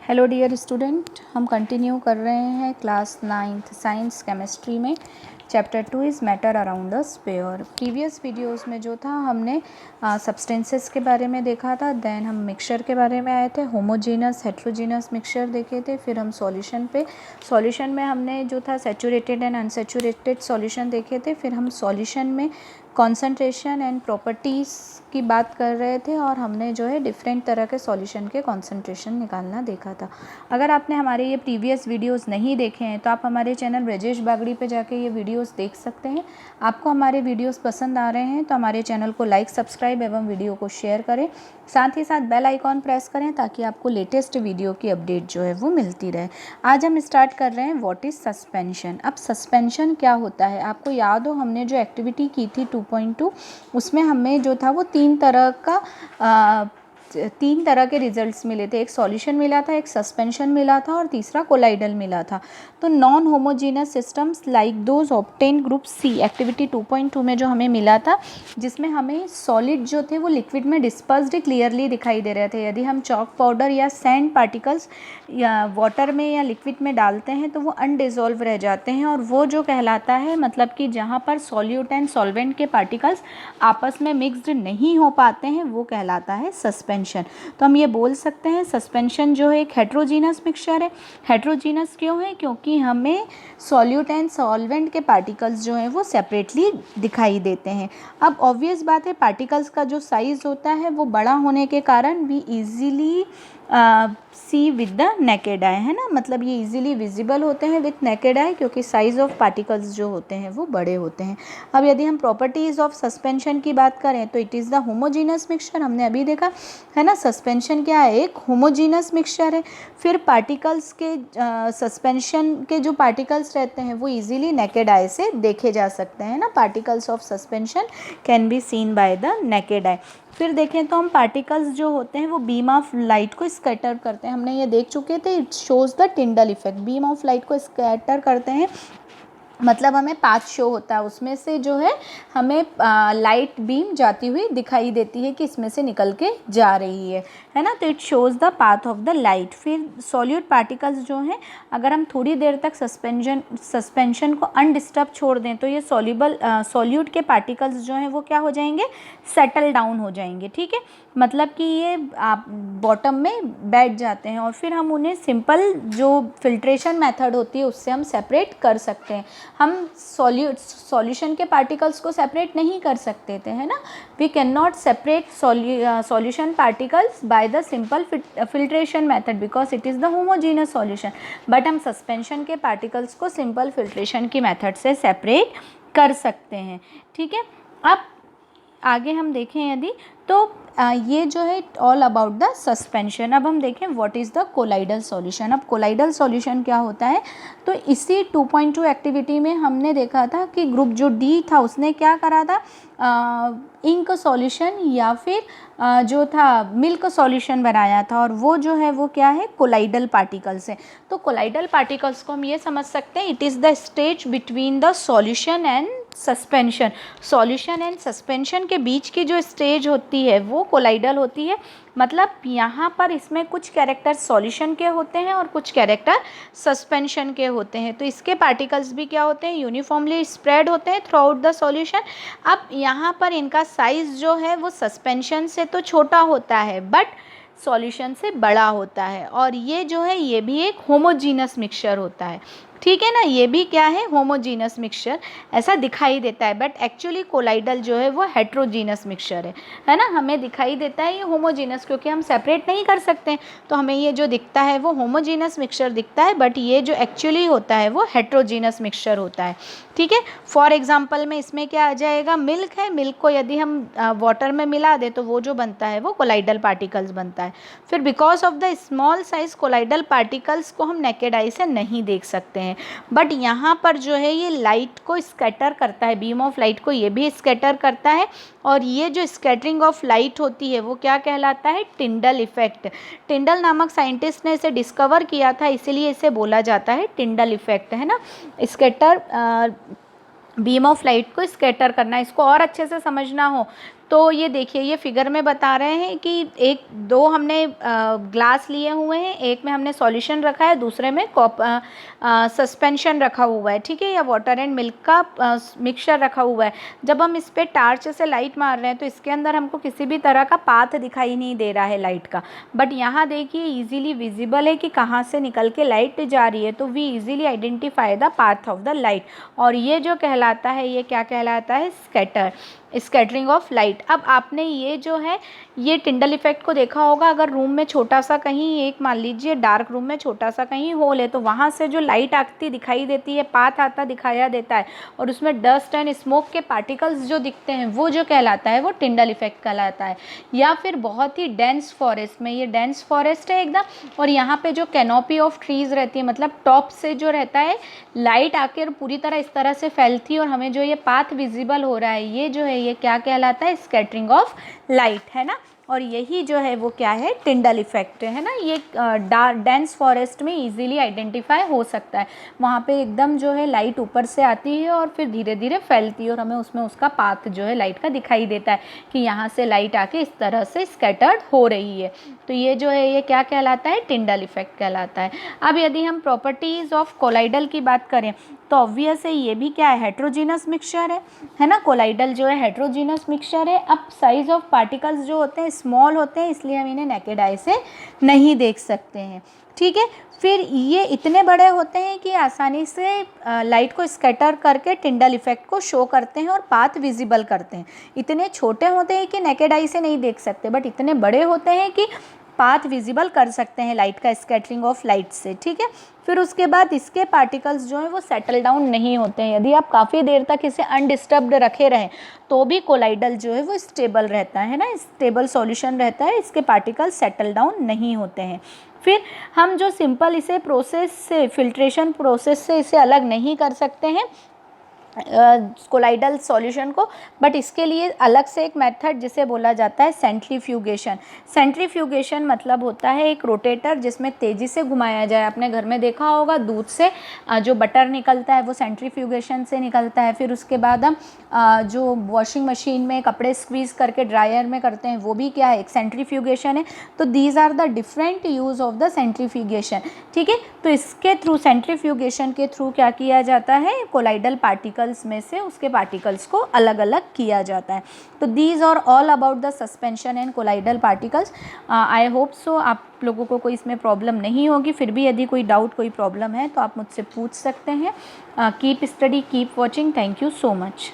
Hello dear student, हम continue कर रहे हैं क्लास 9th साइंस केमिस्ट्री में। Chapter 2 is matter around the sphere. Previous videos में जो था हमने सब्सटेंसेस के बारे में देखा था, देन हम मिक्सचर के बारे में आए थे, होमोजीनस हेट्रोजीनस मिक्सचर देखे थे, फिर हम सॉल्यूशन में हमने जो था सैचुरेटेड एंड अनसैचुरेटेड सॉल्यूशन देखे थे, फिर हम सॉल्यूशन में कॉन्सेंट्रेशन एंड प्रॉपर्टीज़ की बात कर रहे थे और हमने जो है डिफरेंट तरह के सॉल्यूशन के कॉन्सेंट्रेशन निकालना देखा था। अगर आपने हमारे ये प्रीवियस वीडियोस नहीं देखे हैं तो आप हमारे चैनल ब्रजेश बागड़ी पे जाके ये वीडियोस देख सकते हैं। आपको हमारे वीडियोस पसंद आ रहे हैं तो हमारे चैनल को लाइक, सब्सक्राइब एवं वीडियो को शेयर करें। साथ ही साथ बेल आइकॉन प्रेस करें ताकि आपको लेटेस्ट वीडियो की अपडेट जो है वो मिलती रहे। आज हम स्टार्ट कर रहे हैं व्हाट इज़ सस्पेंशन। अब सस्पेंशन क्या होता है, आपको याद हो हमने जो एक्टिविटी की थी 2.2 उसमें हमें जो था वो तीन तरह के रिजल्ट्स मिले थे। एक सॉल्यूशन मिला था, एक सस्पेंशन मिला था और तीसरा कोलाइडल मिला था। तो non homogeneous systems like those obtain group C activity 2.2 में जो हमें मिला था, जिसमें हमें सॉलिड जो थे वो लिक्विड में डिस्पर्स्ड क्लियरली दिखाई दे रहे थे। यदि हम चॉक पाउडर या सैंड पार्टिकल्स या वाटर में या लिक्विड में डालते हैं तो वो अनडिजॉल्व रह जाते हैं और वो जो कहलाता है, मतलब कि जहाँ पर सॉल्यूट एंड सॉल्वेंट के पार्टिकल्स आपस में मिक्सड नहीं हो पाते हैं, वो कहलाता है सस्पेंशन। तो हम ये बोल सकते हैं सस्पेंशन जो है एक हेट्रोजीनस मिक्सचर है। हेट्रोजीनस क्यों है? क्योंकि हमें सॉल्यूट एंड सॉल्वेंट के पार्टिकल्स जो हैं वो सेपरेटली दिखाई देते हैं। अब ऑब्वियस बात है, पार्टिकल्स का जो साइज़ होता है वो बड़ा होने के कारण we easily see with the naked eye, है ना, मतलब ये इजीली विजिबल होते हैं विथ नेकेड आई क्योंकि साइज़ ऑफ पार्टिकल्स जो होते हैं वो बड़े होते हैं। अब यदि हम प्रॉपर्टीज़ ऑफ सस्पेंशन की बात करें तो it is the homogeneous mixture, हमने अभी देखा है ना। सस्पेंशन क्या है? एक होमोजीनस मिक्सचर है। फिर पार्टिकल्स के सस्पेंशन के जो पार्टिकल्स रहते हैं वो इजीली नेकेड आई से देखे जा सकते हैं ना। Particles of suspension can be seen by the naked आई। फिर देखें तो हम पार्टिकल्स जो होते हैं वो बीम ऑफ लाइट को स्कैटर करते हैं। हमने ये देख चुके थे, it shows the Tyndall effect. Beam of light को स्कैटर करते हैं, मतलब हमें पाथ शो होता है, उसमें से जो है हमें लाइट बीम जाती हुई दिखाई देती है कि इसमें से निकल के जा रही है ना। तो it shows the path of the light. फिर सॉल्यूट पार्टिकल्स जो हैं, अगर हम थोड़ी देर तक सस्पेंशन को अनडिस्टर्ब छोड़ दें तो ये सॉल्यूट के पार्टिकल्स जो हैं वो क्या हो जाएंगे? सेटल डाउन हो जाएंगे, ठीक है, मतलब कि ये आप बॉटम में बैठ जाते हैं और फिर हम उन्हें सिंपल जो फिल्ट्रेशन मेथड होती है उससे हम सेपरेट कर सकते हैं। हम सॉल्यूशन के पार्टिकल्स को सेपरेट नहीं कर सकते थे, है ना। We can not separate solution particles by the simple filtration method because it is the homogeneous solution, but हम सस्पेंशन के पार्टिकल्स को सिंपल फिल्ट्रेशन की मेथड से सेपरेट कर सकते हैं, ठीक है। अब आगे हम देखें यदि तो ये जो है ऑल अबाउट द सस्पेंशन। अब हम देखें what is the colloidal solution. अब कोलाइडल सॉल्यूशन क्या होता है? तो इसी 2.2 एक्टिविटी में हमने देखा था कि ग्रुप जो डी था उसने क्या करा था, इंक सॉल्यूशन या फिर जो था मिल्क सॉल्यूशन बनाया था और वो जो है वो क्या है? कोलाइडल पार्टिकल्स है। तो कोलाइडल पार्टिकल्स को हम ये समझ सकते हैं it is the stage between the solution and suspension. Solution and suspension के बीच की जो स्टेज होती है वो कोलाइडल होती है। मतलब यहाँ पर इसमें कुछ कैरेक्टर सॉल्यूशन के होते हैं और कुछ कैरेक्टर सस्पेंशन के होते हैं। तो इसके पार्टिकल्स भी क्या होते हैं? यूनिफॉर्मली स्प्रेड होते हैं थ्रू आउट द सॉल्यूशन। अब यहाँ पर इनका साइज़ जो है वो सस्पेंशन से तो छोटा होता है बट सॉल्यूशन से बड़ा होता है और ये जो है ये भी एक होमोजीनस मिक्सचर होता है, ठीक है ना। ये भी क्या है? होमोजीनस मिक्सचर ऐसा दिखाई देता है बट एक्चुअली कोलाइडल जो है वो हेट्रोजीनस मिक्सचर है ना। हमें दिखाई देता है ये होमोजीनस क्योंकि हम सेपरेट नहीं कर सकते, तो हमें ये जो दिखता है वो होमोजीनस मिक्सचर दिखता है बट ये जो एक्चुअली होता है वो हेट्रोजीनस मिक्सचर होता है, ठीक है। फॉर एग्जाम्पल में इसमें क्या आ जाएगा? मिल्क है, मिल्क को यदि हम वाटर में मिला दें तो वो जो बनता है वो कोलाइडल पार्टिकल्स बनता है। फिर because of the small size colloidal particles को हम नेकेड आई से नहीं देख सकते हैं, बट यहाँ पर जो है ये लाइट को स्कैटर करता है, बीम ऑफ लाइट को ये भी स्कैटर करता है और ये जो स्कैटरिंग ऑफ लाइट होती है वो क्या कहलाता है? Tyndall effect. टिंडल नामक साइंटिस्ट ने इसे डिस्कवर किया था, इसीलिए इसे बोला जाता है टिंडल इफेक्ट, है ना। स्कैटर बीम ऑफ लाइट को स्कैटर करना। इसको और अच्छे से समझना हो तो ये देखिए, ये फिगर में बता रहे हैं कि एक दो हमने ग्लास लिए हुए हैं, एक में हमने सॉल्यूशन रखा है, दूसरे में सस्पेंशन रखा हुआ है, ठीक है, या वाटर एंड मिल्क का मिक्सचर रखा हुआ है। जब हम इस पर टार्च से लाइट मार रहे हैं तो इसके अंदर हमको किसी भी तरह का पाथ दिखाई नहीं दे रहा है लाइट का, बट यहाँ देखिए ईजिली विजिबल है कि कहाँ से निकल के लाइट जा रही है, तो we easily identify the path of the light. और ये जो कहलाता है, ये क्या कहलाता है, स्कैटरिंग ऑफ लाइट। अब आपने ये जो है ये टिंडल इफेक्ट को देखा होगा, अगर रूम में छोटा सा कहीं एक मान लीजिए डार्क रूम में छोटा सा कहीं होल है, तो वहाँ से जो लाइट आती दिखाई देती है, पाथ आता दिखाया देता है, और उसमें डस्ट एंड स्मोक के पार्टिकल्स जो दिखते हैं वो जो कहलाता है वो टिंडल इफेक्ट कहलाता है। या फिर बहुत ही डेंस फॉरेस्ट में, ये डेंस फॉरेस्ट है एकदम, और यहाँ पे जो कैनोपी ऑफ ट्रीज़ रहती है, मतलब टॉप से जो रहता है लाइट आकर पूरी तरह इस तरह से फैलती है और हमें जो ये पाथ विजिबल हो रहा है, ये जो है ये क्या कहलाता है, स्कैटरिंग ऑफ लाइट, है ना। और यही जो है वो क्या है, टिंडल इफेक्ट है ना। ये डेंस फॉरेस्ट में इजीली आइडेंटिफाई हो सकता है, वहाँ पे एकदम जो है लाइट ऊपर से आती है और फिर धीरे धीरे फैलती है और हमें उसमें उसका पाथ जो है लाइट का दिखाई देता है कि यहाँ से लाइट आके इस तरह से स्कैटर्ड हो रही है। तो ये जो है ये क्या कहलाता है, टिंडल इफेक्ट कहलाता है। अब यदि हम प्रॉपर्टीज़ ऑफ कोलाइडल की बात करें तो ऑब्वियस है ये भी क्या है, हेट्रोजीनस मिक्सचर है ना। कोलाइडल जो है हेट्रोजीनस मिक्सचर है। अब साइज ऑफ पार्टिकल्स जो होते हैं स्मॉल होते हैं, इसलिए हम इन्हें नेकेड आई से नहीं देख सकते हैं, ठीक है। फिर ये इतने बड़े होते हैं कि आसानी से लाइट को स्कैटर करके टिंडल इफेक्ट को शो करते हैं और पाथ विजिबल करते हैं। इतने छोटे होते हैं कि नेकेड आई से नहीं देख सकते, बट इतने बड़े होते हैं कि पाथ विजिबल कर सकते हैं लाइट का, स्कैटरिंग ऑफ लाइट से, ठीक है। फिर उसके बाद इसके पार्टिकल्स जो हैं वो सेटल डाउन नहीं होते हैं। यदि आप काफ़ी देर तक इसे अनडिस्टर्ब्ड रखे रहें तो भी कोलाइडल जो है वो स्टेबल रहता है ना, स्टेबल सॉल्यूशन रहता है, इसके पार्टिकल्स सेटल डाउन नहीं होते हैं। फिर हम जो सिंपल इसे प्रोसेस से, फिल्ट्रेशन प्रोसेस से इसे अलग नहीं कर सकते हैं कोलाइडल सॉल्यूशन को, बट इसके लिए अलग से एक मेथड जिसे बोला जाता है सेंट्रीफ्यूगेशन। सेंट्रीफ्यूगेशन मतलब होता है एक रोटेटर जिसमें तेज़ी से घुमाया जाए। आपने घर में देखा होगा दूध से जो बटर निकलता है वो सेंट्रीफ्यूगेशन से निकलता है। फिर उसके बाद हम जो वॉशिंग मशीन में कपड़े स्क्वीज़ करके ड्रायर में करते हैं वो भी क्या है, एक सेंट्रीफ्यूगेशन है। तो these are the different use of the centrifugation, ठीक है। तो इसके थ्रू, सेंट्रीफ्यूगेशन के थ्रू क्या किया जाता है, कोलाइडल पार्टिकल्स में से उसके पार्टिकल्स को अलग अलग किया जाता है। तो these are all about the suspension and colloidal particles. I hope so आप लोगों को कोई इसमें प्रॉब्लम नहीं होगी। फिर भी यदि कोई डाउट, कोई प्रॉब्लम है तो आप मुझसे पूछ सकते हैं। Keep study, keep watching. Thank you so much.